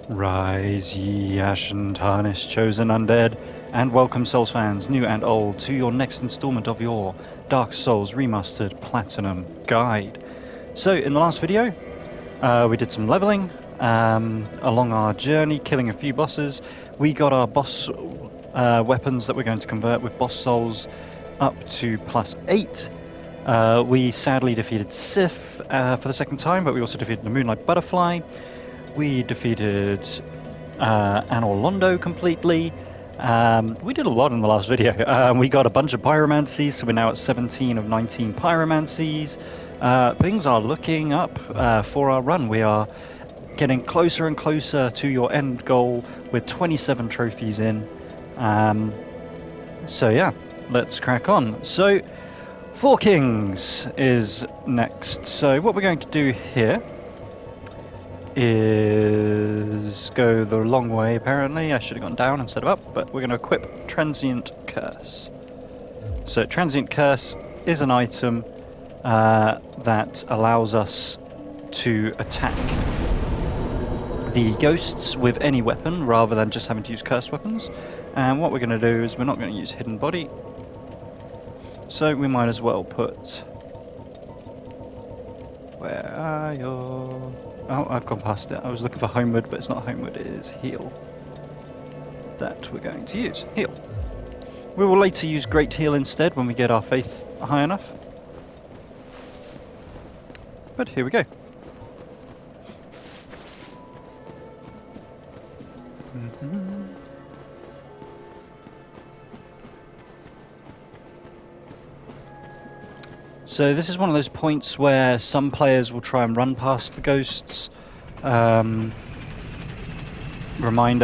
Rise ye ashen tarnished chosen undead, and welcome Souls fans, new and old, to your next installment of your Dark Souls Remastered Platinum Guide. So in the last video, we did some leveling along our journey, killing a few bosses. We got our boss weapons that we're going to convert with boss souls up to +8. We sadly defeated Sif for the second time, but we also defeated the Moonlight Butterfly. We defeated Londo completely. We did a lot in the last video. We got a bunch of pyromancies, so we're now at 17 of 19 pyromancies. Things are looking up for our run. We are getting closer and closer to your end goal with 27 trophies in. So yeah, let's crack on. So Four Kings is next. So what we're going to do here is go the long way, apparently. I should have gone down instead of up, but we're going to equip Transient Curse. So Transient Curse is an item that allows us to attack the ghosts with any weapon rather than just having to use cursed weapons. And what we're going to do is we're not going to use Hidden Body, so we might as well put... Where are you? Oh, I've gone past it. I was looking for Homeward, but it's not Homeward, it is Heal that we're going to use. Heal. We will later use Great Heal instead when we get our faith high enough. But here we go. So this is one of those points where some players will try and run past the ghosts. Reminder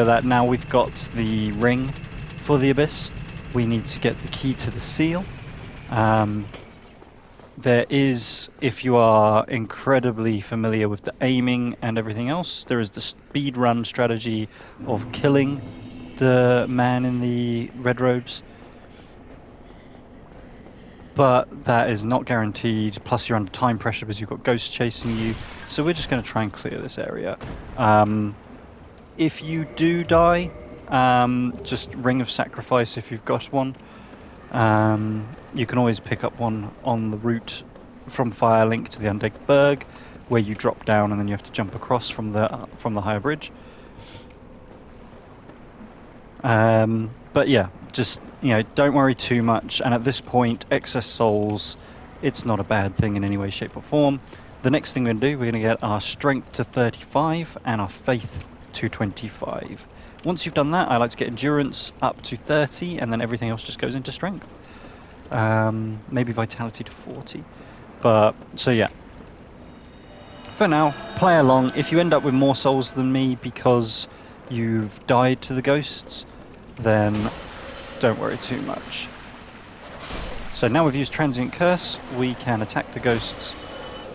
that now we've got the ring for the Abyss, we need to get the key to the seal. There is, if you are incredibly familiar with the aiming and everything else, there is the speed run strategy of killing the man in the red robes. But that is not guaranteed, plus you're under time pressure because you've got ghosts chasing you. So we're just going to try and clear this area. If you do die, just Ring of Sacrifice if you've got one. You can always pick up one on the route from Firelink to the Undead Berg, where you drop down and then you have to jump across from the higher bridge. But yeah, just, don't worry too much. And at this point, excess souls, it's not a bad thing in any way, shape or form. The next thing we're going to do, we're going to get our strength to 35 and our faith to 25. Once you've done that, I like to get endurance up to 30, and then everything else just goes into strength. Maybe vitality to 40. But, so yeah. For now, play along. If you end up with more souls than me because you've died to the ghosts, then don't worry too much. So now we've used Transient Curse, we can attack the ghosts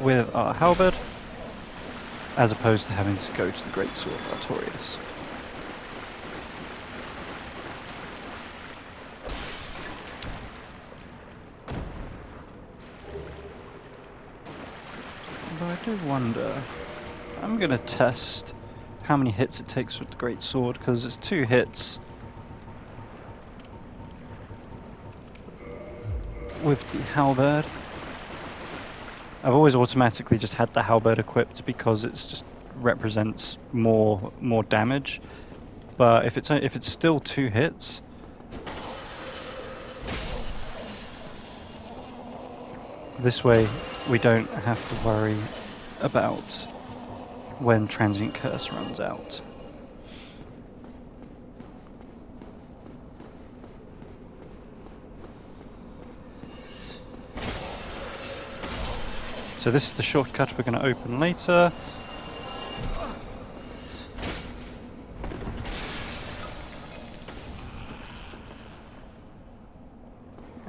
with our halberd, as opposed to having to go to the Great Sword of Artorias. But I do wonder, I'm going to test how many hits it takes with the Great Sword, because it's 2 hits with the halberd. I've always automatically just had the halberd equipped because it's just represents more damage. But if it's still 2 hits, this way we don't have to worry about when Transient Curse runs out. So this is the shortcut we're going to open later.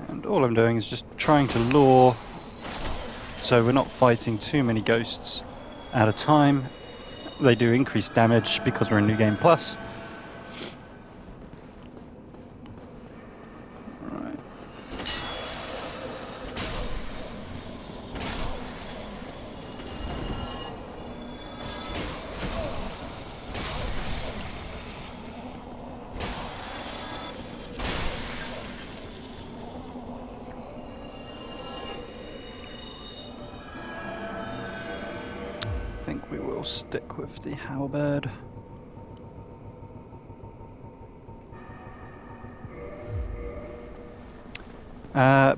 And all I'm doing is just trying to lure, so we're not fighting too many ghosts at a time. They do increase damage because we're in New Game Plus. think we will stick with the halberd.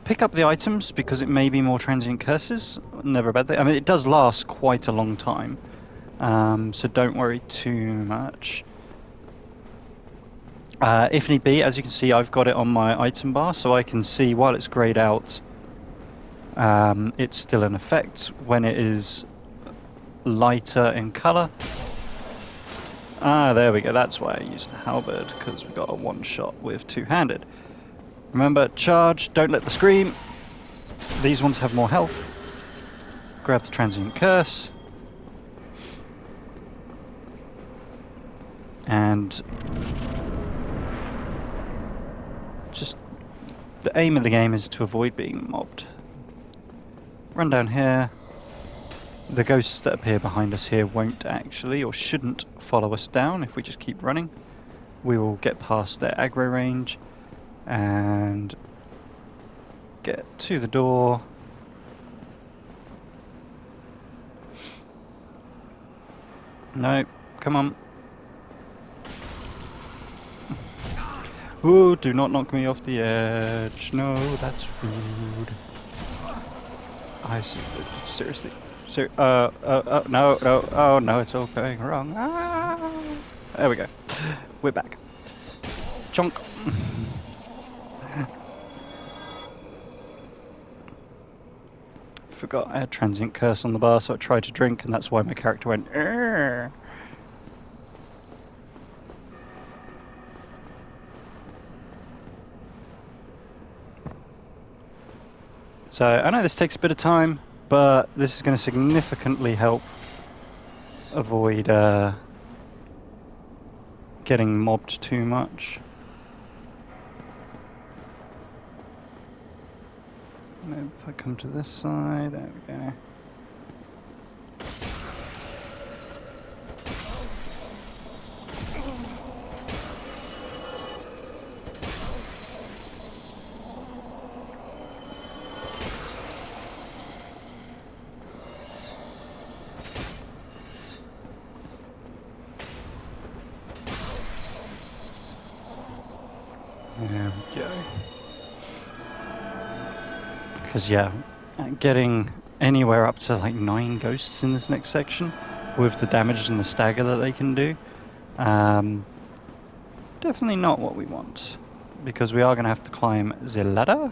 Pick up the items because it may be more transient curses. Never a bad thing. I mean, it does last quite a long time, so don't worry too much. If need be, as you can see, I've got it on my item bar, so I can see while it's greyed out, it's still in effect. When it is lighter in colour, there we go. That's why I used the halberd, because we got a one-shot with two-handed. Remember, charge, don't let the scream. These ones have more health. Grab the transient curse. And just the aim of the game is to avoid being mobbed. Run down here. The ghosts that appear behind us here won't actually, or shouldn't, follow us down if we just keep running. We will get past their aggro range and get to the door. No, come on. Ooh, do not knock me off the edge. No, that's rude. Seriously. No, oh no, it's all going wrong. There we go. We're back. Chonk. Forgot I had transient curse on the bar, so I tried to drink, and that's why my character went. Arr. So I know this takes a bit of time, but this is going to significantly help avoid getting mobbed too much. Maybe if I come to this side, there we go. There we go. Because yeah, getting anywhere up to like 9 ghosts in this next section with the damage and the stagger that they can do, definitely not what we want, because we are going to have to climb the ladder.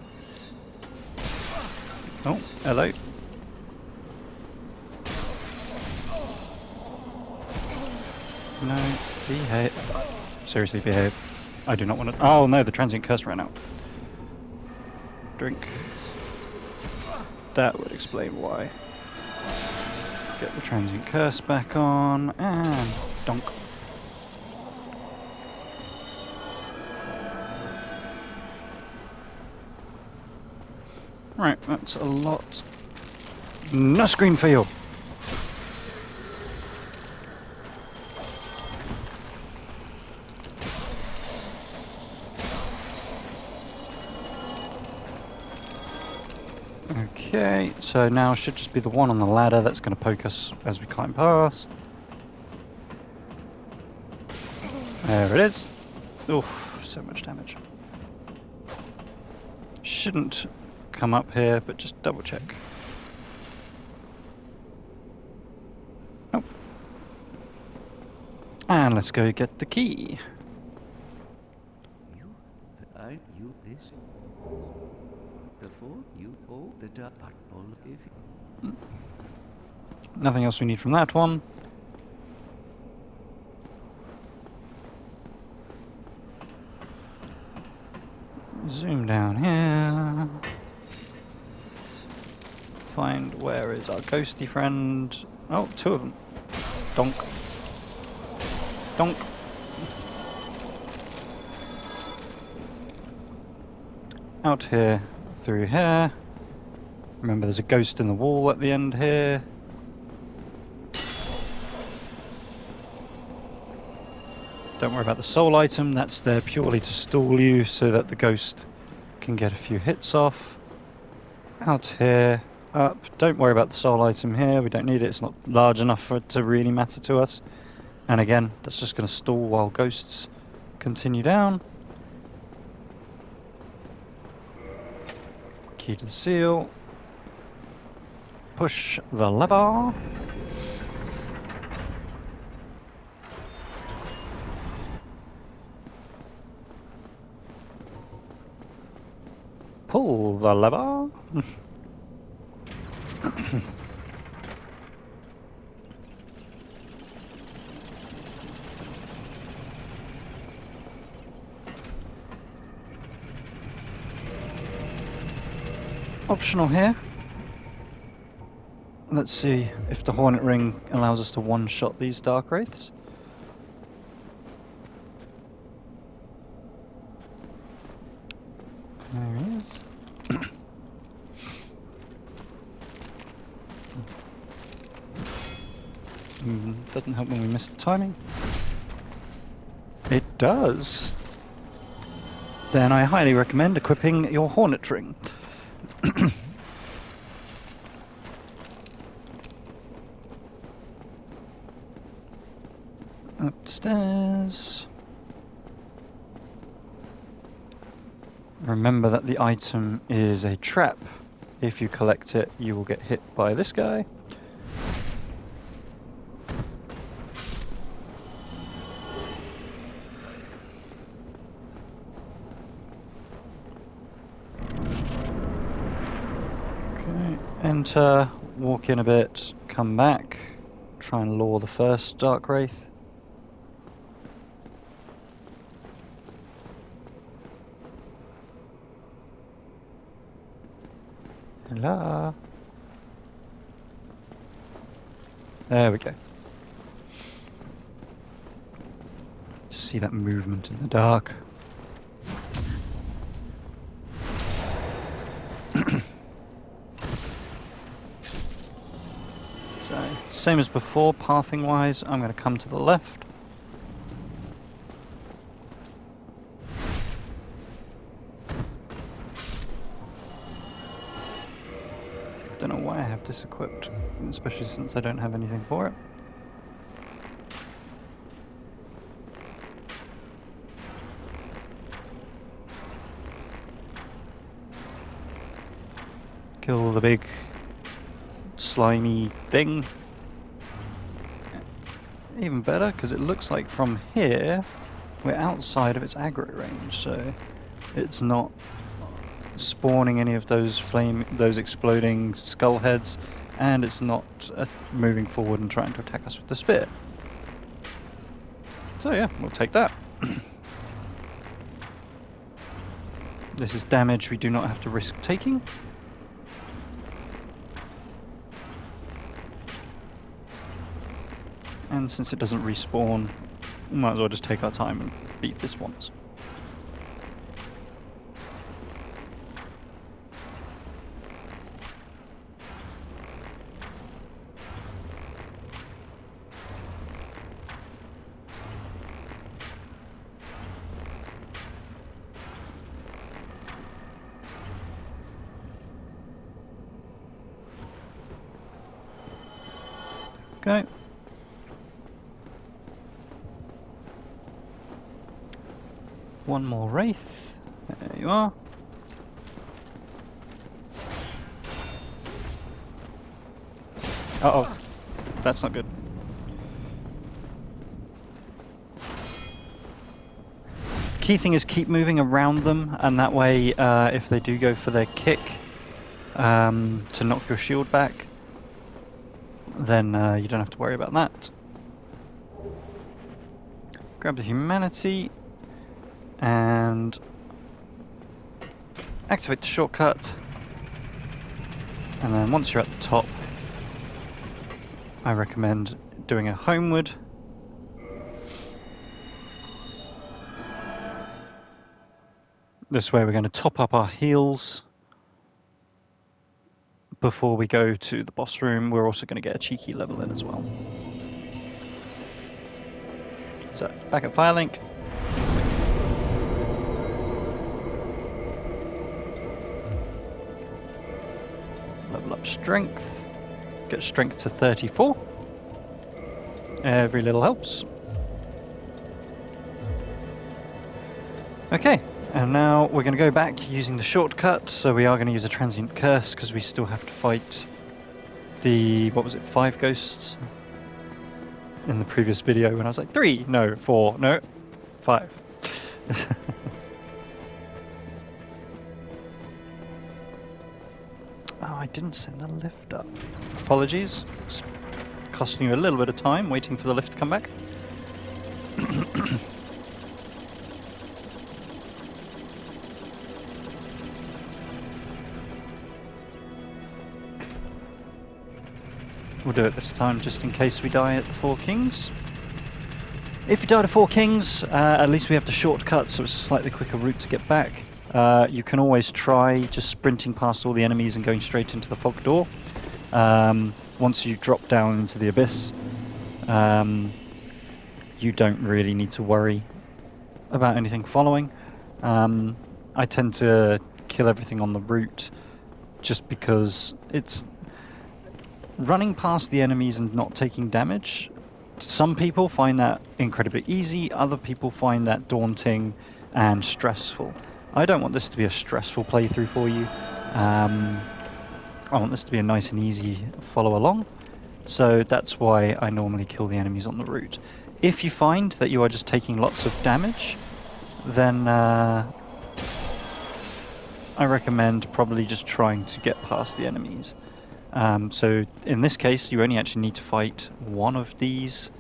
Oh, hello. No, behave. Seriously, behave. I do not want to. Oh no, the transient curse ran out. Drink. That would explain why. Get the transient curse back on, and donk. Right, that's a lot. No screen for you! Okay, so now should just be the one on the ladder that's going to poke us as we climb past. There it is. Oof, so much damage. Shouldn't come up here, but just double check. Oh. And let's go get the key. You this. Therefore, you hold the dark if Nothing else we need from that one. Zoom down here. Find where is our ghosty friend. Oh, 2 of them. Donk. Donk. Out here, through here. Remember, there's a ghost in the wall at the end here. Don't worry about the soul item, that's there purely to stall you so that the ghost can get a few hits off. Out here, up. Don't worry about the soul item here, we don't need it, it's not large enough for it to really matter to us. And again, that's just going to stall while ghosts continue down. Key to the seal. Push the lever. Pull the lever. Optional here. Let's see if the Hornet Ring allows us to one-shot these Darkwraiths. There he is. Doesn't help when we miss the timing. It does. Then I highly recommend equipping your Hornet Ring. Upstairs. Remember that the item is a trap. If you collect it, you will get hit by this guy. Okay, enter, walk in a bit, come back, try and lure the first Darkwraith. Hello. There we go. Just see that movement in the dark. So, same as before, pathing wise, I'm going to come to the left. Don't know why I have this equipped, especially since I don't have anything for it. Kill the big slimy thing. Even better, because it looks like from here we're outside of its aggro range, so it's not spawning any of those exploding skull heads, and it's not moving forward and trying to attack us with the spear. So yeah, we'll take that. This is damage we do not have to risk taking. And since it doesn't respawn, we might as well just take our time and beat this once. Okay. One more wraith. There you are. Uh-oh. That's not good. Key thing is keep moving around them, and that way if they do go for their kick to knock your shield back, then you don't have to worry about that. Grab the humanity and activate the shortcut, and then once you're at the top, I recommend doing a homeward. This way we're going to top up our heals before we go to the boss room. We're also going to get a cheeky level in as well. So, back at Firelink. Level up. up strength. Get strength to 34. Every little helps. Okay, and now we're going to go back using the shortcut. So we are going to use a transient curse because we still have to fight the, what was it, 5 ghosts in the previous video when I was like 3, no, 4, no, 5. Oh, I didn't send the lift up. Apologies. It's costing you a little bit of time waiting for the lift to come back. We'll do it this time just in case we die at the 4 Kings. If you die at 4 Kings, at least we have the shortcut, so it's a slightly quicker route to get back. You can always try just sprinting past all the enemies and going straight into the fog door. Once you drop down into the abyss, you don't really need to worry about anything following. I tend to kill everything on the route just because it's running past the enemies and not taking damage. Some people find that incredibly easy, other people find that daunting and stressful. I don't want this to be a stressful playthrough for you. I want this to be a nice and easy follow along, so that's why I normally kill the enemies on the route. If you find that you are just taking lots of damage, then I recommend probably just trying to get past the enemies. So in this case, you only actually need to fight one of these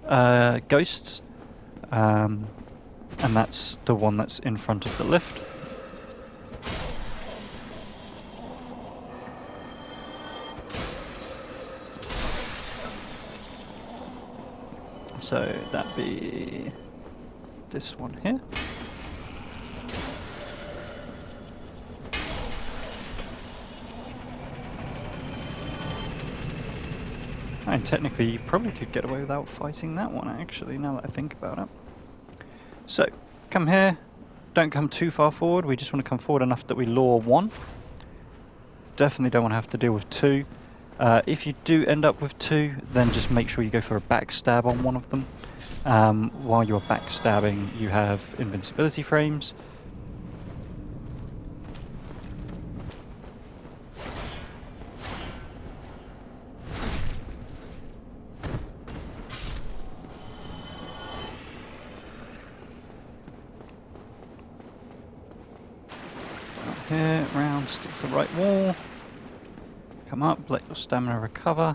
ghosts, and that's the one that's in front of the lift. So that'd be this one here. And technically you probably could get away without fighting that one actually, now that I think about it. So, come here, don't come too far forward, we just want to come forward enough that we lure 1. Definitely don't want to have to deal with 2. If you do end up with 2, then just make sure you go for a backstab on one of them. While you're backstabbing, you have invincibility frames. Here, round, stick to the right wall. Come up, let your stamina recover.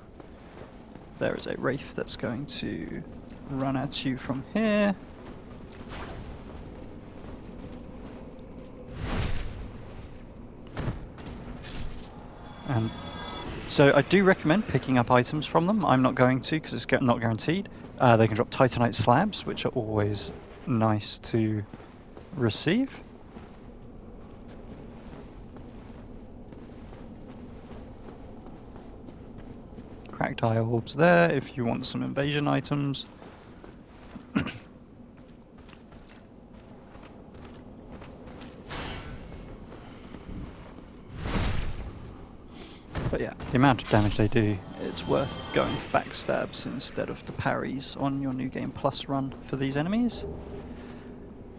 There is a wraith that's going to run at you from here. And so I do recommend picking up items from them. I'm not going to because it's not guaranteed. They can drop titanite slabs, which are always nice to receive. Cracked eye orbs there if you want some invasion items. But yeah, the amount of damage they do, it's worth going for backstabs instead of the parries on your New Game Plus run for these enemies.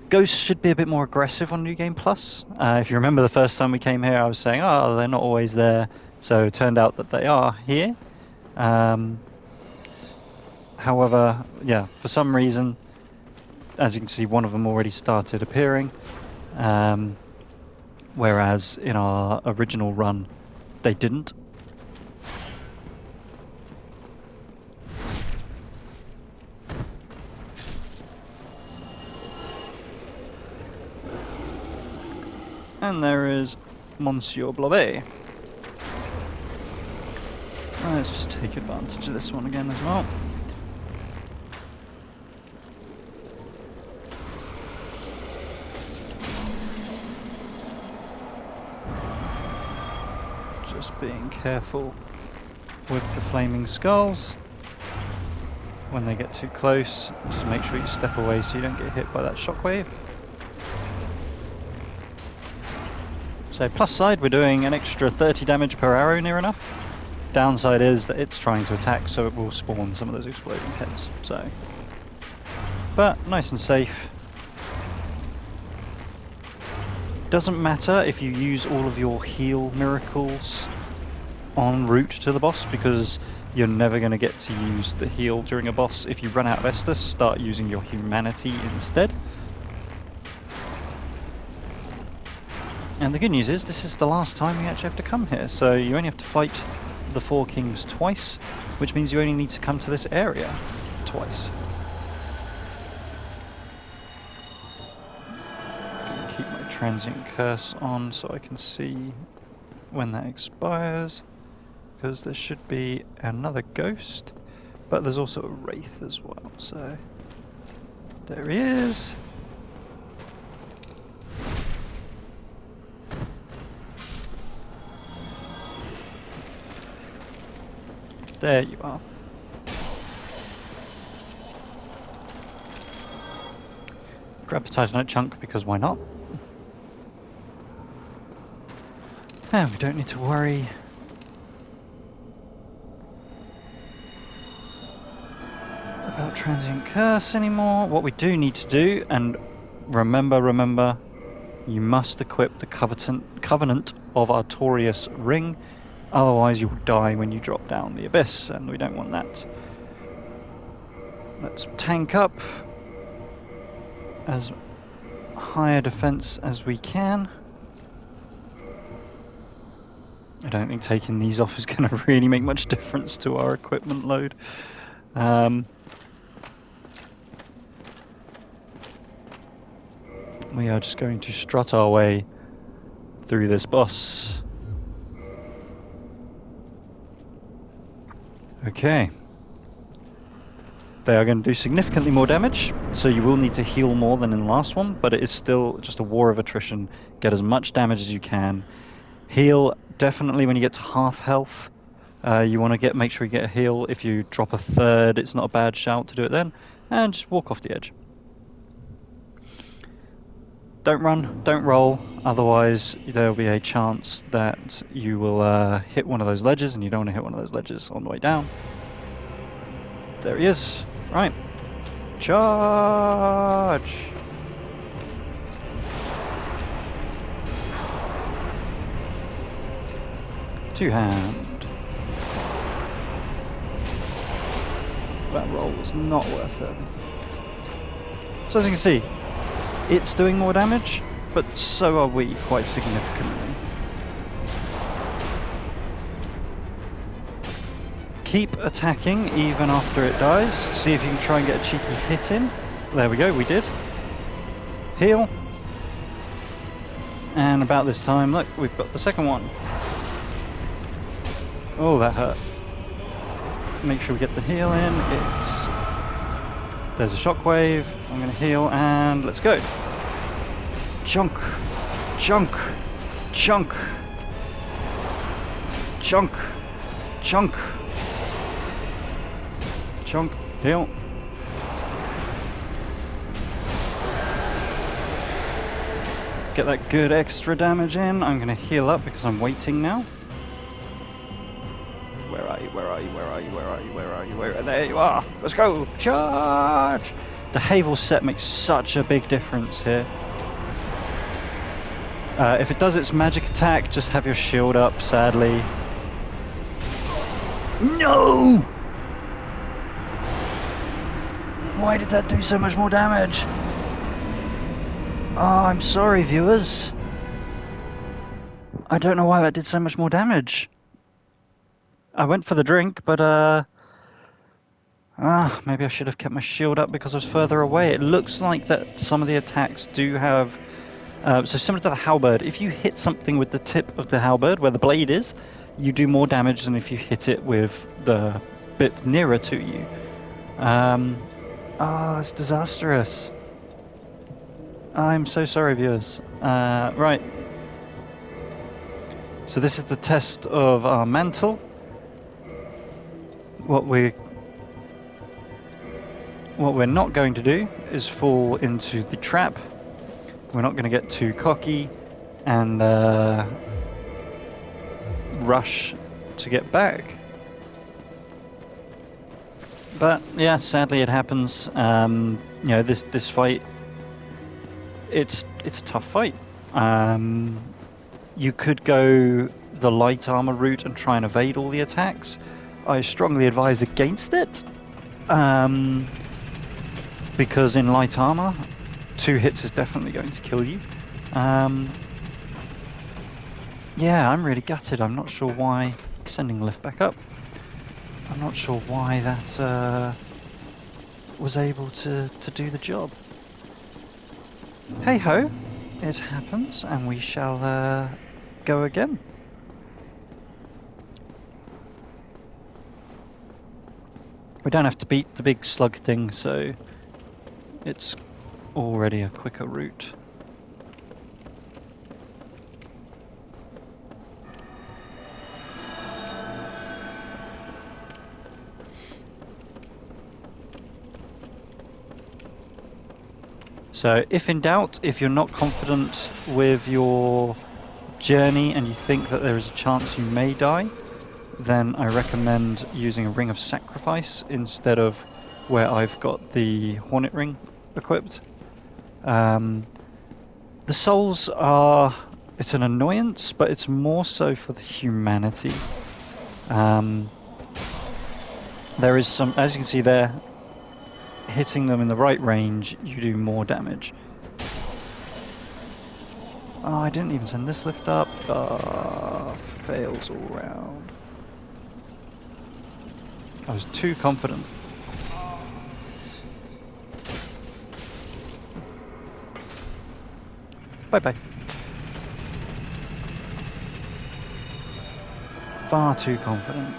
Ghosts should be a bit more aggressive on New Game Plus. If you remember the first time we came here, I was saying, oh, they're not always there. So it turned out that they are here. However, yeah, for some reason, as you can see, one of them already started appearing, whereas in our original run, they didn't. And there is Monsieur Blobet. Let's just take advantage of this one again as well. Just being careful with the flaming skulls. When they get too close, just make sure you step away so you don't get hit by that shockwave. So plus side, we're doing an extra 30 damage per arrow near enough. Downside is that it's trying to attack, so it will spawn some of those exploding heads. So, but nice and safe. Doesn't matter if you use all of your heal miracles en route to the boss, because you're never going to get to use the heal during a boss. If you run out of Estus, start using your humanity instead. And the good news is, this is the last time you actually have to come here, so you only have to fight the Four Kings twice, which means you only need to come to this area twice. Gonna keep my transient curse on so I can see when that expires, because there should be another ghost, but there's also a wraith as well, so there he is. There you are. Grab the Titanite chunk, because why not? And we don't need to worry about transient curse anymore. What we do need to do, and remember, you must equip the Covenant of Artorias ring. Otherwise you will die when you drop down the abyss, and we don't want that. Let's tank up as high a defense as we can. I don't think taking these off is going to really make much difference to our equipment load. We are just going to strut our way through this boss. Okay. They are going to do significantly more damage, so you will need to heal more than in the last one, but it is still just a war of attrition. Get as much damage as you can. Heal definitely when you get to half health. You want to make sure you get a heal. If you drop a third, it's not a bad shout to do it then. And just walk off the edge. Don't run, don't roll, otherwise there will be a chance that you will hit one of those ledges, and you don't want to hit one of those ledges on the way down. There he is. Right. Charge! Two-hand. That roll was not worth it. So as you can see, it's doing more damage, but so are we, quite significantly. Keep attacking even after it dies. See if you can try and get a cheeky hit in. There we go, we did. Heal. And about this time, look, we've got the second one. Oh, that hurt. Make sure we get the heal in. There's a shockwave. I'm going to heal, and let's go. Chunk. Chunk. Chunk. Chunk. Chunk. Chunk. Heal. Get that good extra damage in. I'm going to heal up because I'm waiting now. Where are you? Where are you? Where are you? Where are you? Where are you? Where? There you are! Let's go! Charge! The Havel set makes such a big difference here. If it does its magic attack, just have your shield up, sadly. No! Why did that do so much more damage? Oh, I'm sorry, viewers. I don't know why that did so much more damage. I went for the drink, but maybe I should have kept my shield up because I was further away. It looks like that some of the attacks do have... so similar to the halberd, if you hit something with the tip of the halberd, where the blade is, you do more damage than if you hit it with the bit nearer to you. It's disastrous. I'm so sorry, viewers. Right. So this is the test of our mantle. What we're not going to do is fall into the trap. We're not going to get too cocky and rush to get back. But yeah, sadly it happens. You know, this fight, it's a tough fight. You could go the light armor route and try and evade all the attacks. I strongly advise against it, because in light armor, 2 hits is definitely going to kill you. Yeah, I'm really gutted. I'm not sure why sending Lift back up. I'm not sure why that was able to do the job. Hey ho, it happens, and we shall go again. We don't have to beat the big slug thing, so it's already a quicker route. So if in doubt, if you're not confident with your journey and you think that there is a chance you may die, then I recommend using a Ring of Sacrifice instead of where I've got the Hornet Ring equipped. The souls are... it's an annoyance, but it's more so for the humanity. There is some... as you can see there, hitting them in the right range, you do more damage. Oh, I didn't even send this lift up. Fails all round. I was too confident. Bye-bye. Far too confident.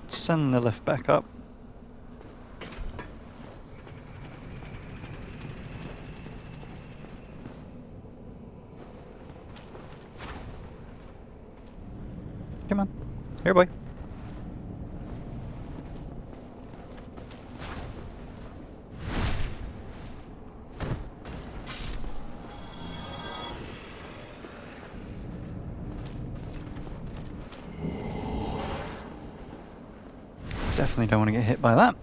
Send the lift back up. Come on. Here, boy. Definitely don't want to get hit by that.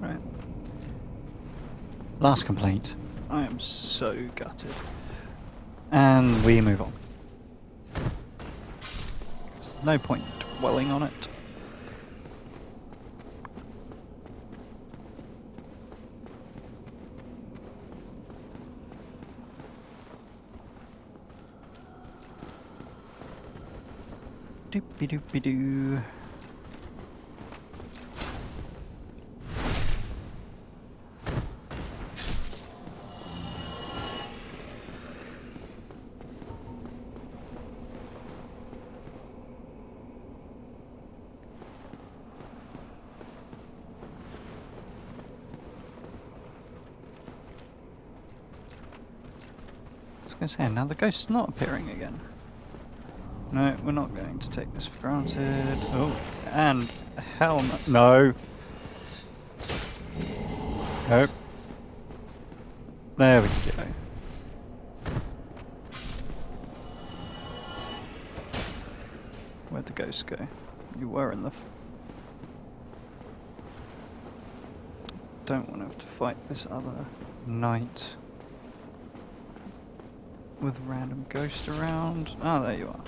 Right. Last complaint. I am so gutted. And we move on. There's no point dwelling on it. Doopy-doopy-doo. I was going to say, now the ghost's not appearing again. No, we're not going to take this for granted. Oh, and hell no. Nope. There we go. Where'd the ghost go? You were in the... don't want to have to fight this other knight with random ghost around. Ah, there you are.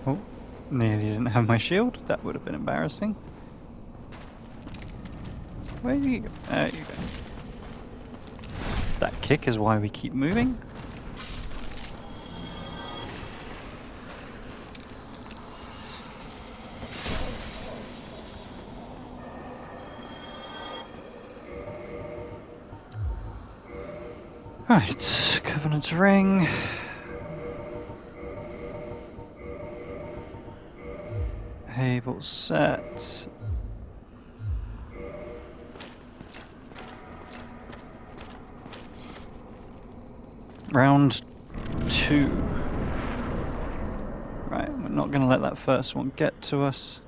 Oh, nearly didn't have my shield. That would have been embarrassing. Where do you go? There you go. That kick is why we keep moving. Right, Covenant's ring. Table set. Round 2. Right, we're not going to let that first one get to us.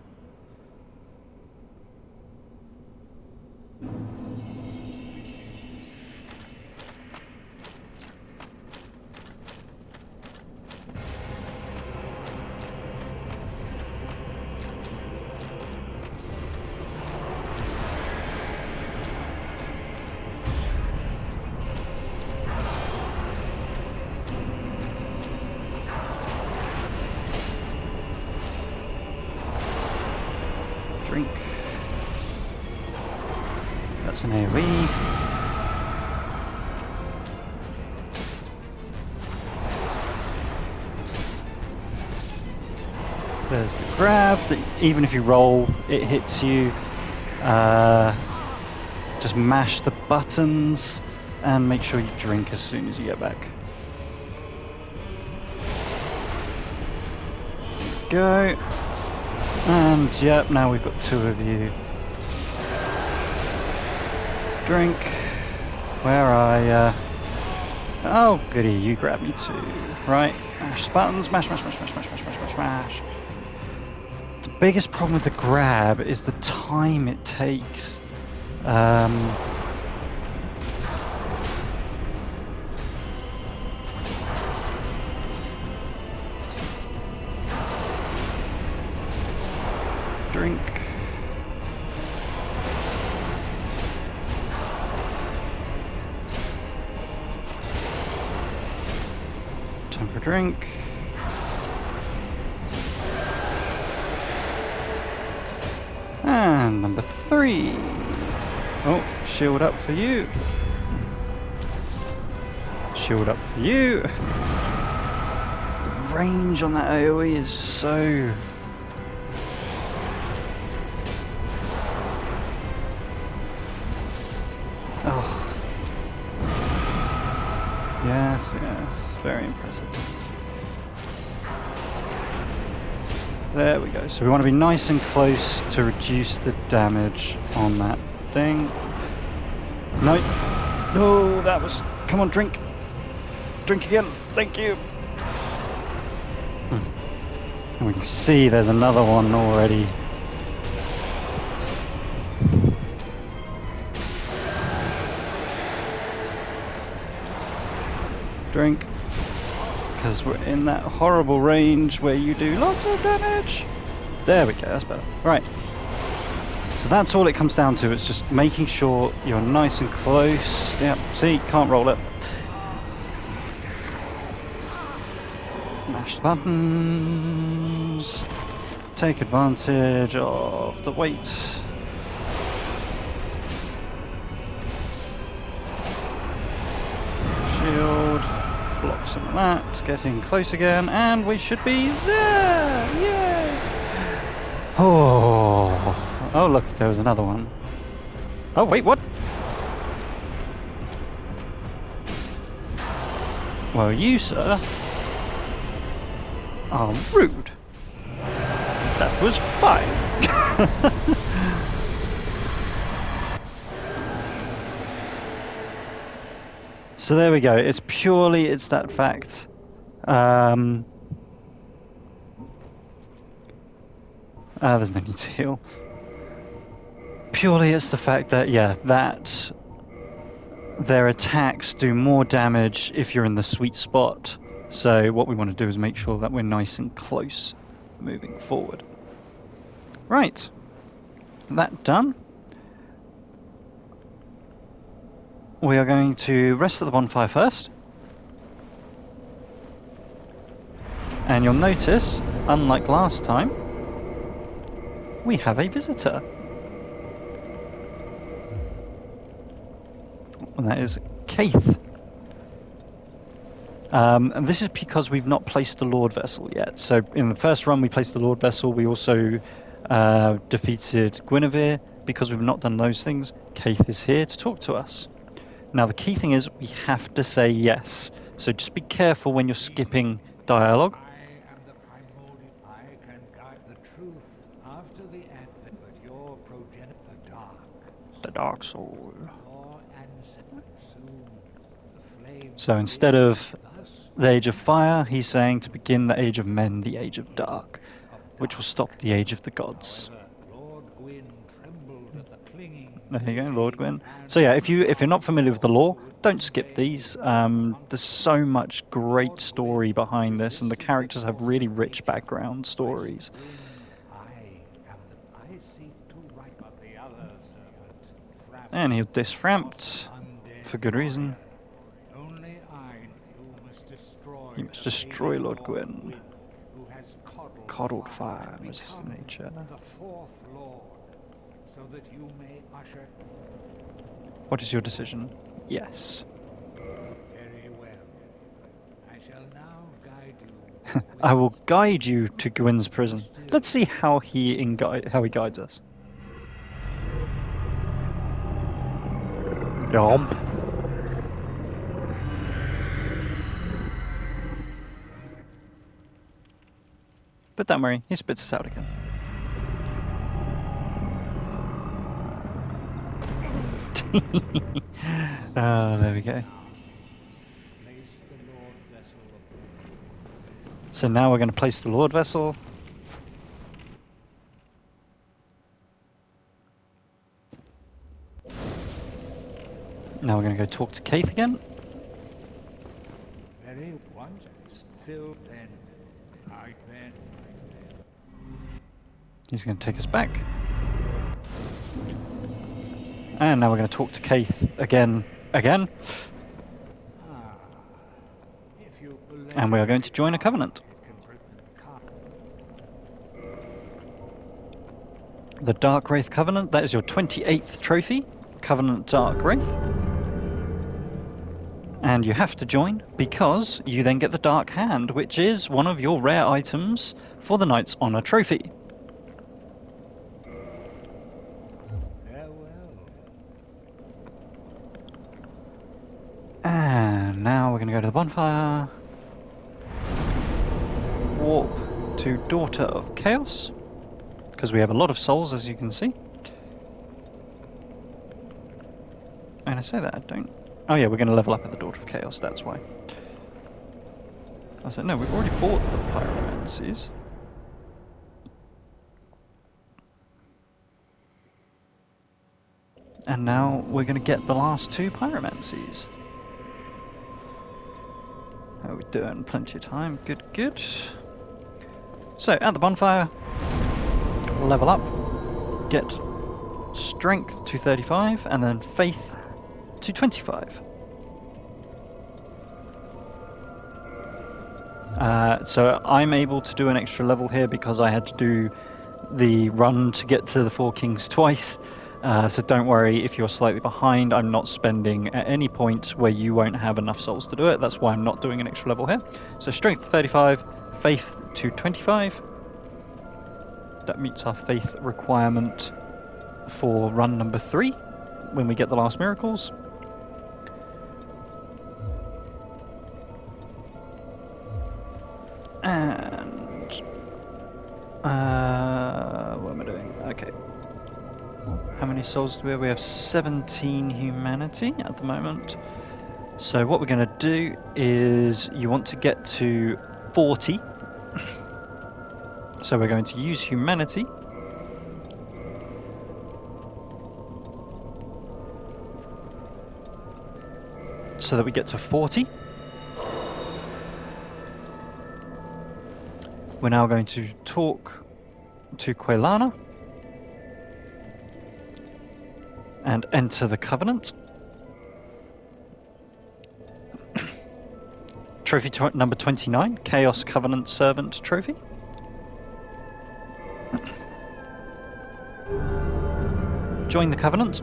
Drink. That's an AoE. There's the grab, that even if you roll, it hits you. Just mash the buttons and make sure you drink as soon as you get back. Go. And yep, now we've got 2 of you. Drink. Where are ya? Oh goody, you grab me too. Right, mash the buttons, mash, mash, mash, mash, mash, mash, mash, mash, mash. The biggest problem with the grab is the time it takes. Drink. Time for drink. And number 3. Oh, shield up for you. Shield up for you. The range on that AoE is so... Oh. Yes, yes, very impressive. There we go. So we want to be nice and close to reduce the damage on that thing. No. No, that was... Come on, drink. Drink again. Thank you. And we can see there's another one already. Drink. Because we're in that horrible range where you do lots of damage. There we go, that's better. Right. So that's all it comes down to. It's just making sure you're nice and close. Yep, see, can't roll it. Mash the buttons. Take advantage of the weight. Shield. Block some of that, getting close again, and we should be there! Yay! Oh, look, there was another one. Oh, wait, what? Well, you, sir, are rude. That was fine. So there we go. It's that fact. There's no need to heal. Purely it's the fact that, yeah, that their attacks do more damage if you're in the sweet spot. So what we want to do is make sure that we're nice and close moving forward. Right. That done. We are going to rest at the bonfire first. And you'll notice, unlike last time, we have a visitor. And that is Keith. And this is because we've not placed the Lord Vessel yet. So in the first run we placed the Lord Vessel. We also defeated Guinevere. Because we've not done those things, Keith is here to talk to us. Now the key thing is we have to say yes. So just be careful when you're skipping dialogue. I am the primordial. I can guide the truth Dark Soul. Your ancestors soon the flames So instead of thus the Age of Fire, he's saying to begin the Age of Men, the Age of Dark, which will stop the Age of the Gods. However, Lord Gwyn trembled at the clinging There you go, duty Lord Gwyn. and So yeah, if you're not familiar with the lore, don't skip these. There's so much great story behind this, and the characters have really rich background stories. I seek to right but the other servant. And he'll disframped for good reason. Only I, you must destroy. You must destroy Lord Gwyn. Who has Coddled fire, resistant nature. the fourth lord, so that you may usher. What is your decision? Yes. Very well. I shall now guide you. I will guide you to Gwyn's prison. Let's see how he guides us. Yomp. But don't worry, he spits us out again. There we go. Place the Lord vessel. So now we're going to place the Lord vessel. Now we're going to go talk to Keith again. Very once filled then. Right then. He's going to take us back. And now we're going to talk to Keith again. If you And we are going to join a covenant. The Darkwraith Covenant, that is your 28th trophy, Covenant Darkwraith. And you have to join because you then get the Dark Hand, which is one of your rare items for the Knight's Honor trophy. Farewell. And now we're going to go to the bonfire. Warp to Daughter of Chaos, because we have a lot of souls, as you can see. And I say that, I don't... Oh yeah, we're going to level up at the Daughter of Chaos, that's why. I said, no, we've already bought the pyromancies. And now we're going to get the last two pyromancies. How are we doing? Plenty of time. Good, good. So, at the bonfire, level up, get strength to 35, and then faith to 25. So I'm able to do an extra level here because I had to do the run to get to the Four Kings twice. So don't worry if you're slightly behind. I'm not spending at any point where you won't have enough souls to do it. That's why I'm not doing an extra level here. So strength 35, faith to 25. That meets our faith requirement for run number 3 when we get the last miracles. And what am I doing? Okay. How many souls do we have? We have 17 humanity at the moment. So what we're going to do is you want to get to 40. So we're going to use humanity. So that we get to 40. We're now going to talk to Quelana and enter the Covenant. Trophy number 29, Chaos Covenant Servant Trophy. Join the Covenant.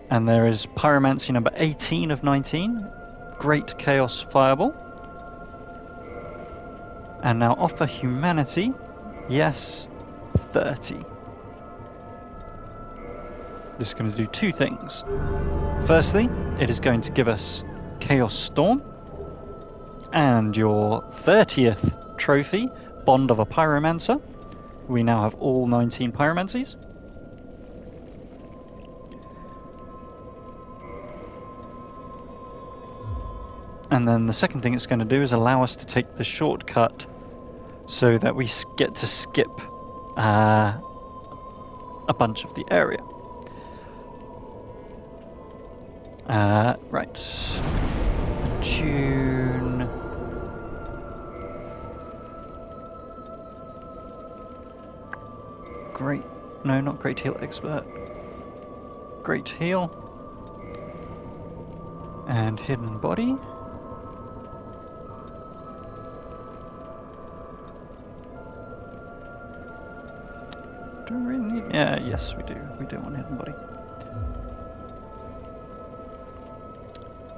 And there is Pyromancy number 18 of 19, Great Chaos Fireball. And now offer humanity, yes, 30. This is going to do two things. Firstly, it is going to give us Chaos Storm and your 30th trophy, Bond of a Pyromancer. We now have all 19 pyromancies. And then the second thing it's going to do is allow us to take the shortcut so that we get to skip a bunch of the area. Right. Tune. Great. No, not Great Heal Expert. Great Heal. And Hidden Body. Do we really need... Yeah, yes we do. We do want Hidden Body.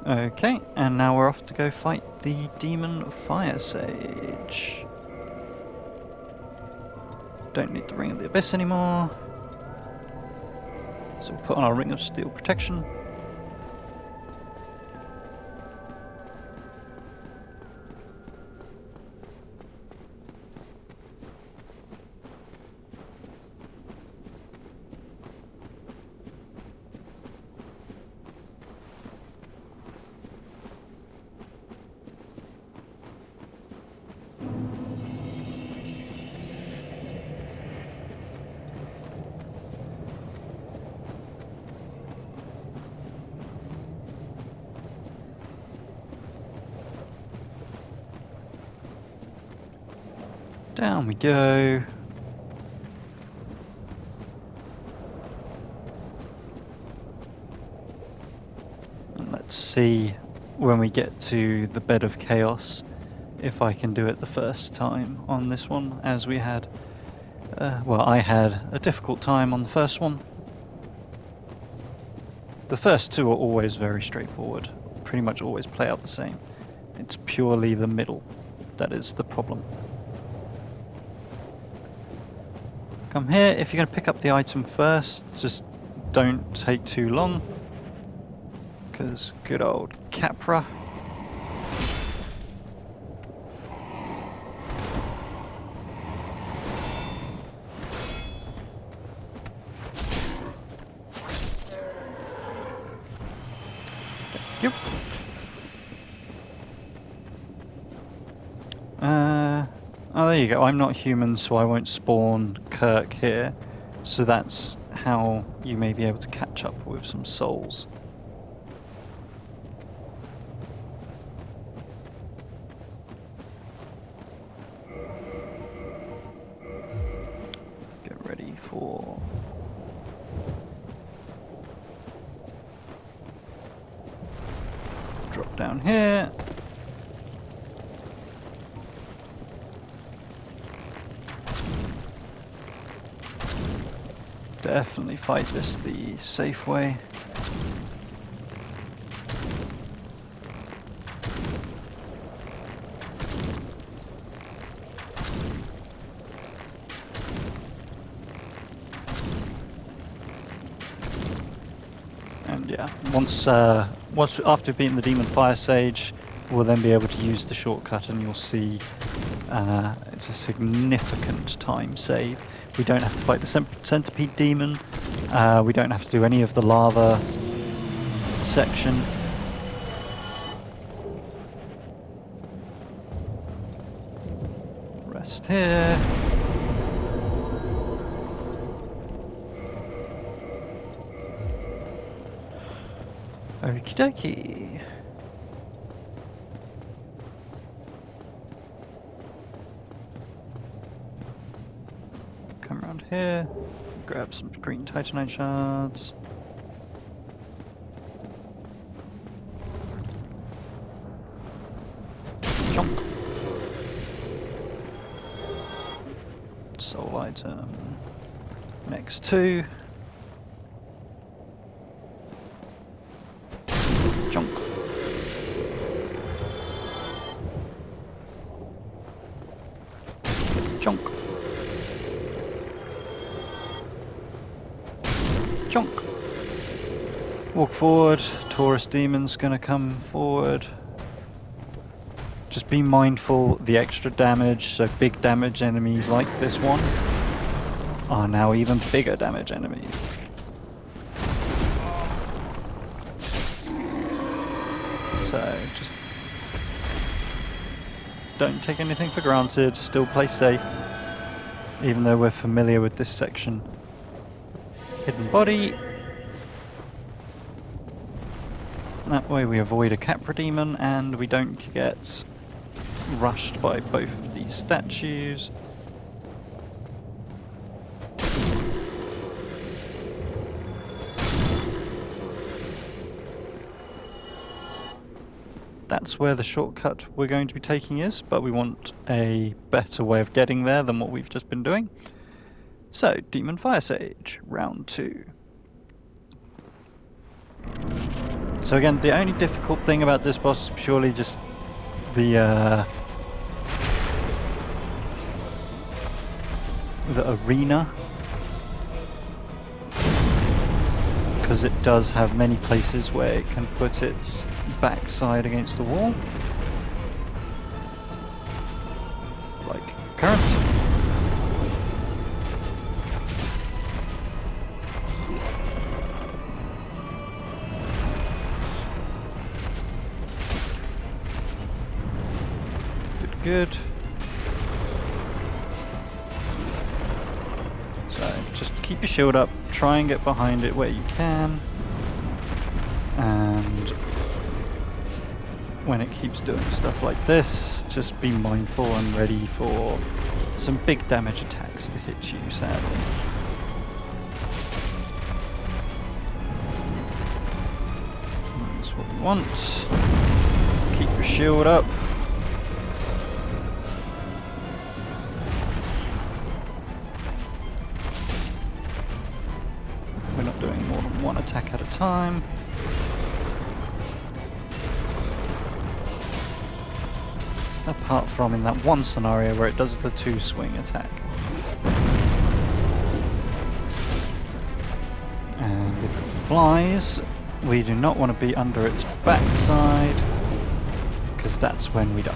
Okay, and now we're off to go fight the demon Firesage. Don't need the Ring of the Abyss anymore. So we'll put on our Ring of Steel Protection. Down we go. And let's see when we get to the Bed of Chaos if I can do it the first time on this one, as we had, well, I had a difficult time on the first one. The first two are always very straightforward, pretty much always play out the same. It's purely the middle that is the problem. Come here, if you're going to pick up the item first, just don't take too long, because good old Capra. Yep. Oh, there you go. I'm not human, so I won't spawn Kirk here. So that's how you may be able to catch up with some souls. Get ready for... drop down here. Definitely fight this the safe way. And yeah, once after beating the demon Firesage, we'll then be able to use the shortcut, and you'll see it's a significant time save. We don't have to fight the centipede demon. We don't have to do any of the lava section. Rest here. Okie dokie. Come around here, grab some green titanite shards. Chonk. Soul item. Next two. Chonk. Chonk. Chonk. Walk forward. Taurus demon's gonna come forward. Just be mindful the extra damage, so big damage enemies like this one are now even bigger damage enemies. So just don't take anything for granted, still play safe, even though we're familiar with this section. Hidden body. That way we avoid a Capra demon and we don't get rushed by both of these statues. That's where the shortcut we're going to be taking is, but we want a better way of getting there than what we've just been doing. So, Demon Firesage, round 2. So again, the only difficult thing about this boss is purely just the arena, because it does have many places where it can put its backside against the wall, like current. Good. So just keep your shield up, try and get behind it where you can, and when it keeps doing stuff like this, just be mindful and ready for some big damage attacks to hit you, sadly. That's what we want. Keep your shield up. Doing more than one attack at a time. Apart from in that one scenario where it does the 2 swing attack. And if it flies, we do not want to be under its backside, because that's when we die.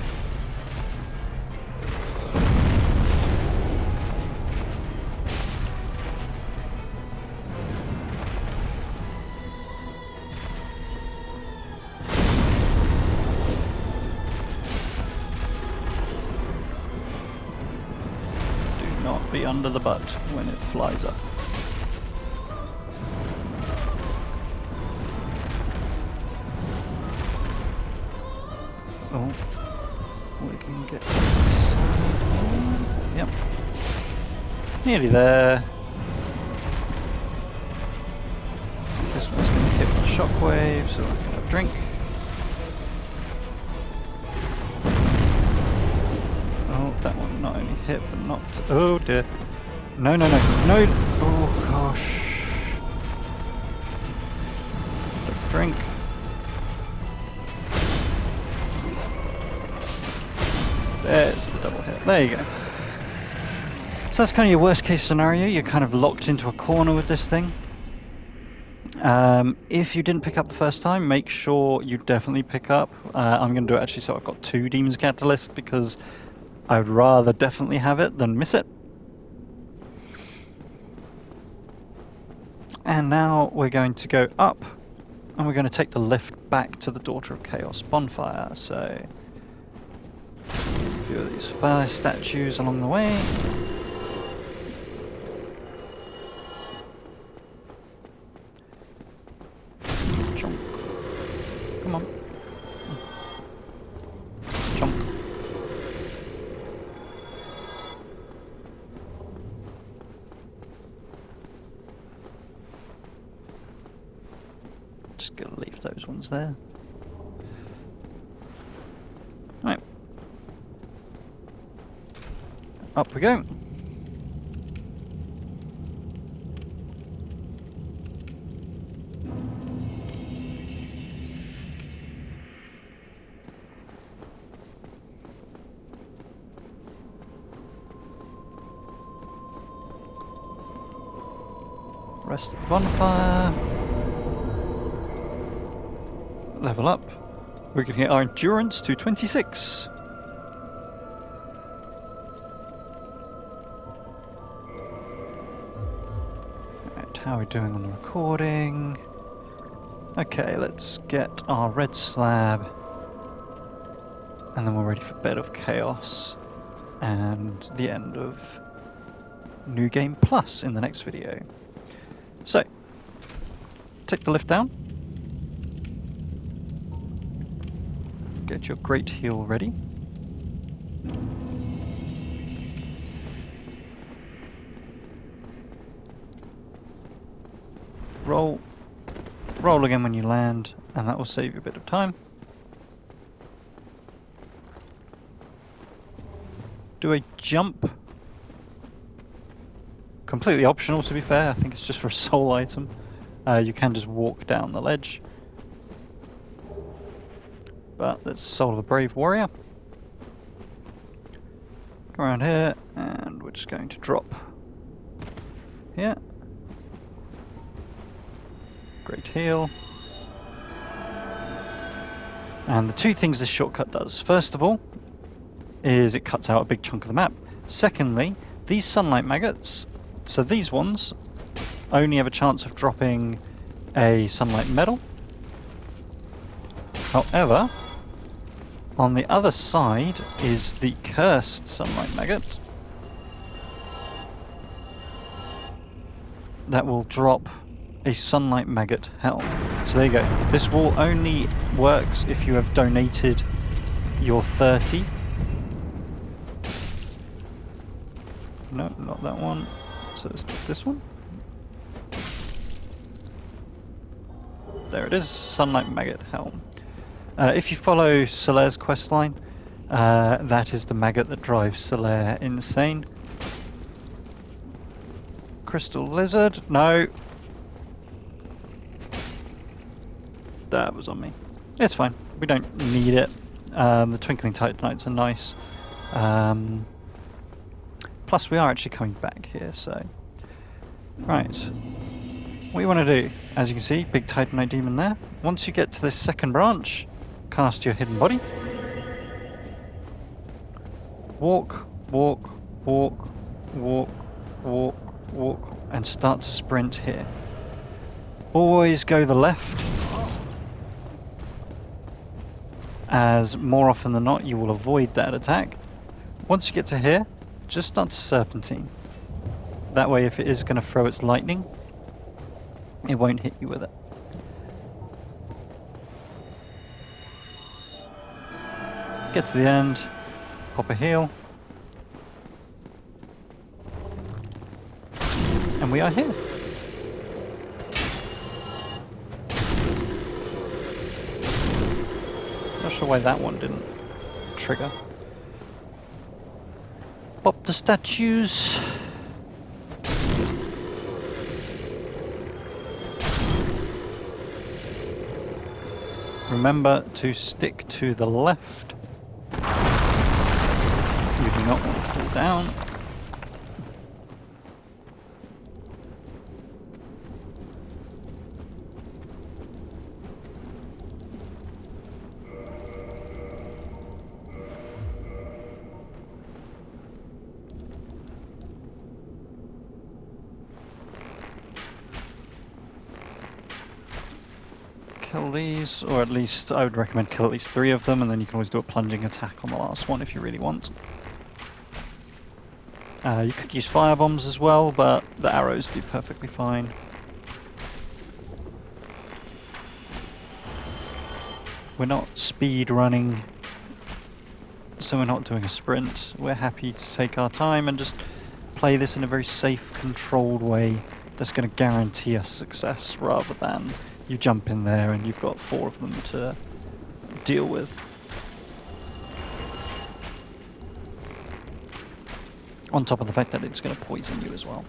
Be under the butt when it flies up. Oh, we can get inside. Yep, nearly there. This one's going to hit with a shockwave, so I can have a drink. That one not only hit, but not... Oh dear. No, no, no, no! Oh gosh. Drink. There's the double hit. There you go. So that's kind of your worst case scenario. You're kind of locked into a corner with this thing. If you didn't pick up the first time, make sure you definitely pick up. I'm going to do it actually so I've got 2 Demon's Catalyst, because I would rather definitely have it than miss it. And now we're going to go up, and we're going to take the lift back to the Daughter of Chaos bonfire. So, a few of these fire statues along the way. Chonk. Come on. Chonk. Just gonna leave those ones there. Right. Up we go. Rest of the bonfire. Level up. We're going to get our endurance to 26. Right, how are we doing on the recording? Okay, let's get our red slab And then we're ready for Bed of Chaos and the end of New Game Plus in the next video. So, take the lift down. Get your great heal ready. Roll. Roll again when you land, and that will save you a bit of time. Do a jump. Completely optional, to be fair. I think it's just for a soul item. You can just walk down the ledge. But that's the soul of a brave warrior. Come around here, and we're just going to drop here. Great heal. And the two things this shortcut does, first of all, is it cuts out a big chunk of the map. Secondly, these sunlight maggots, so these ones only have a chance of dropping a sunlight medal. However, on the other side is the cursed sunlight maggot that will drop a sunlight maggot helm. So there you go. This wall only works if you have donated your 30. No, not that one. So it's this one. There it is, sunlight maggot helm. If you follow Solaire's questline, that is the maggot that drives Solaire insane. Crystal lizard, no. That was on me. It's fine. We don't need it. The twinkling titanites are nice. Plus, we are actually coming back here, so... Right. What you want to do, as you can see, big titanite demon there. Once you get to this second branch, cast your hidden body. Walk, walk, walk, walk, walk, walk, and start to sprint here. Always go the left, as more often than not you will avoid that attack. Once you get to here, just start to serpentine. That way, if it is going to throw its lightning, it won't hit you with it. Get to the end, pop a heal, and we are here. Not sure why that one didn't trigger. Pop the statues. Remember to stick to the left. You do not want to fall down. Kill these, or at least I would recommend kill at least 3 of them, and then you can always do a plunging attack on the last one if you really want. You could use fire bombs as well, but the arrows do perfectly fine. We're not speed running, so we're not doing a sprint. We're happy to take our time and just play this in a very safe, controlled way that's going to guarantee us success, rather than you jump in there and you've got 4 of them to deal with. On top of the fact that it's going to poison you as well.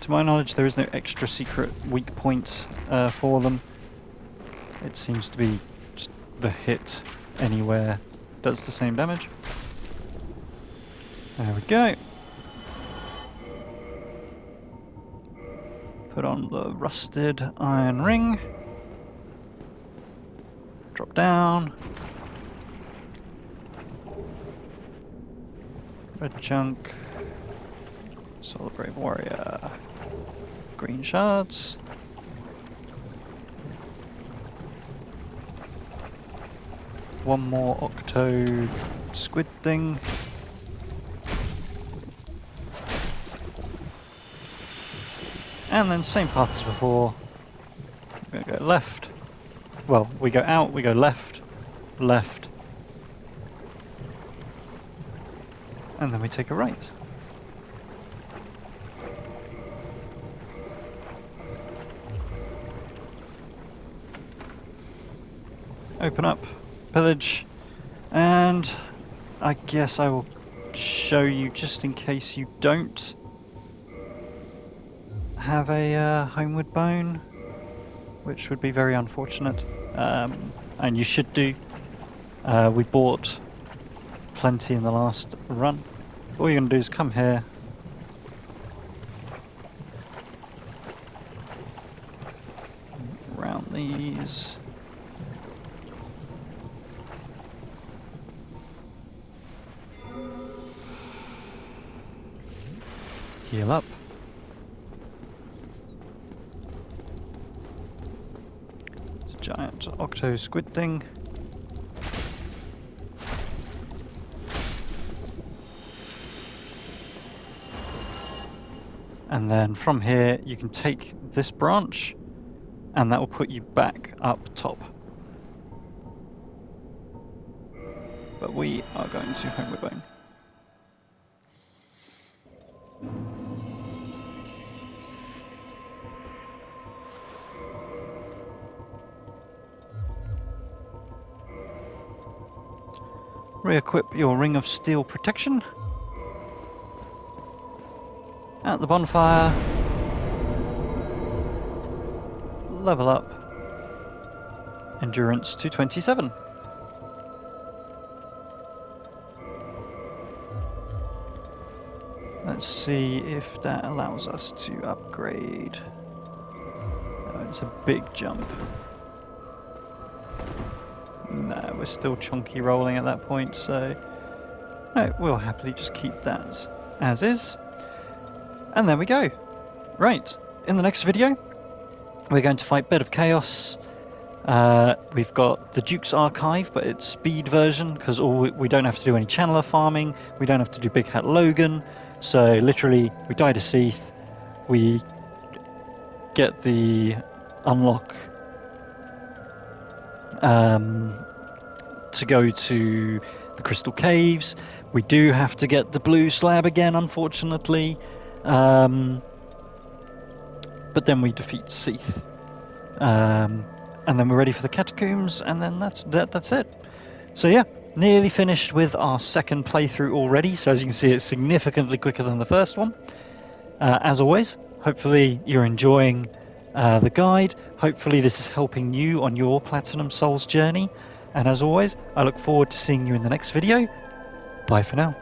To my knowledge, there is no extra secret weak point for them. It seems to be just the hit anywhere does the same damage. There we go. Put on the rusted iron ring. Drop down. Red chunk. Soul Brave Warrior. Green shards. One more octo squid thing. And then same path as before. We're going to go left. Well, we go out, we go left, left. And then we take a right. Open up, pillage, and I guess I will show you just in case you don't have a homeward bone, which would be very unfortunate, and you should do. We bought plenty in the last run. All you're going to do is come here, round these. Heal up. It's a giant octo squid thing. And then from here you can take this branch and that will put you back up top. But we are going to homeward bone. Re-equip your Ring of Steel protection. At the bonfire. Level up. Endurance to 27. Let's see if that allows us to upgrade. Oh, it's a big jump. No, we're still chunky rolling at that point, so no, we'll happily just keep that as is. And there we go. Right, in the next video, we're going to fight Bed of Chaos. We've got the Duke's Archive, but it's speed version, because we don't have to do any channeler farming, we don't have to do Big Hat Logan, so literally, we die to Seath, we get the unlock to go to the Crystal Caves. We do have to get the blue slab again, unfortunately. But then we defeat Seath. And then we're ready for the catacombs, and then that's it. So yeah, nearly finished with our second playthrough already, so as you can see it's significantly quicker than the first one. As always, hopefully you're enjoying the guide. Hopefully this is helping you on your Platinum Souls journey. And as always, I look forward to seeing you in the next video. Bye for now.